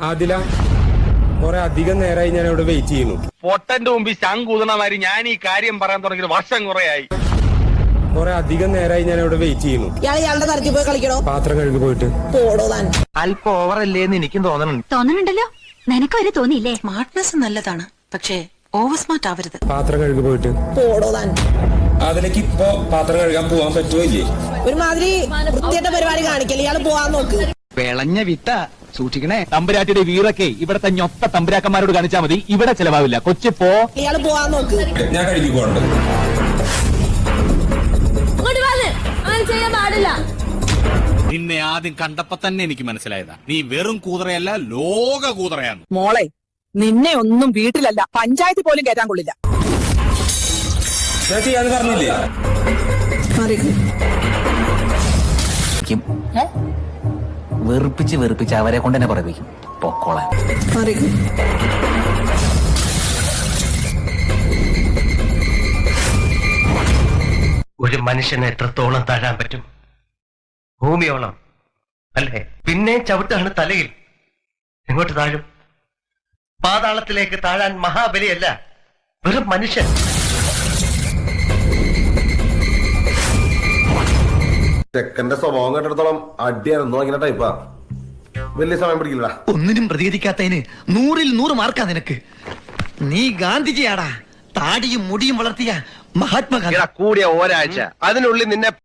ആദില, കുറെ അധികം നേരമായി ഞാൻ ഇവിടെ വെയിറ്റ് ചെയ്യുന്നു. പൊട്ടന്റെ മുമ്പിൽ ശങ്കൂതണമാതിരി ഞാൻ ഈ കാര്യം പറയാൻ തുടങ്ങിയത് വർഷം കുറയായി. കുറെ അധികം നേരമായി ഞാൻ ഇവിടെ വെയിറ്റ് ചെയ്യുന്നു. ഇയാളുടെ തരത്തിൽ പോയി കളിക്കണോ? പാത്രം കഴുകി പോയിട്ട് പോടോ താൻ. അല്പം ഓവറല്ലേന്ന് എനിക്കും തോന്നുന്നുണ്ടല്ലോ. നിനക്ക് വരെ തോന്നിയില്ലേ? സ്മാർട്ട്നെസ് നല്ലതാണ്, പക്ഷേ ഓവർ സ്മാർട്ട് ആവരുത്. പാത്രം കഴുകി പോയിട്ട് പോടോ താൻ. അതിലേക്ക് ഇപ്പൊ പാത്രം കഴുകാൻ പോവാൻ പറ്റുമോ ഇല്ലേ? ഒരുമാതിരി വൃത്തിയായിട്ട പരിപാടി കാണിക്കല്ലേ. ഇയാള് പോവാൻ നോക്ക്. വിളഞ്ഞ വിത്ത സൂക്ഷിക്കണേ. തമ്പുരാട്ടിയുടെ വീറൊക്കെ ഇവിടത്തെ ഞൊത്ത തമ്പുരാക്കന്മാരോട് കാണിച്ചാൽ മതി. ഇവിടെ ചെലവാവില്ല. കൊച്ചി പോ. ഇയാള് പോവാൻ നോക്ക്. ഞാൻ കഴുകി പോകണ്ട്. നിന്നെ ആദ്യം കണ്ടപ്പോ തന്നെ എനിക്ക് മനസ്സിലായതാ, നീ വെറും കൂതറയല്ല, ലോക കൂതറയാണ്. മോളെ, നിന്നെ ഒന്നും വീട്ടിലല്ല പഞ്ചായത്ത് പോലും കയറ്റാൻ കൊള്ളില്ല. ഞാൻ ചെയ്യാന്ന് പറഞ്ഞില്ലേ? വെറുപ്പിച്ച് അവരെ കൊണ്ട് തന്നെ പറയിപ്പിക്കും. പൊക്കോളാൻ ഒരു മനുഷ്യനെ എത്രത്തോളം താഴാൻ പറ്റും? ഭൂമിയോളം അല്ലേ? പിന്നെ ചവിട്ടാണ് തലയിൽ. എങ്ങോട്ട് താഴും? പാതാളത്തിലേക്ക് താഴാൻ മഹാബലിയല്ല, വെറും മനുഷ്യൻ. ചെക്കന്റെ സ്വഭാവം കേട്ടിടത്തോളം അടിയായിരുന്നു ഇങ്ങനെ ടൈപ്പാ. വലിയ സമയം പിടിക്കില്ല. ഒന്നിനും പ്രതികരിക്കാത്തതിന് 100-ൽ 100 മാർക്കാ നിനക്ക്. നീ ഗാന്ധിജിയാടാ. താടിയും മുടിയും വളർത്തിയ മഹാത്മാഗാന്ധി. കൂടിയ ഒരാഴ്ച അതിനുള്ളിൽ നിന്നെ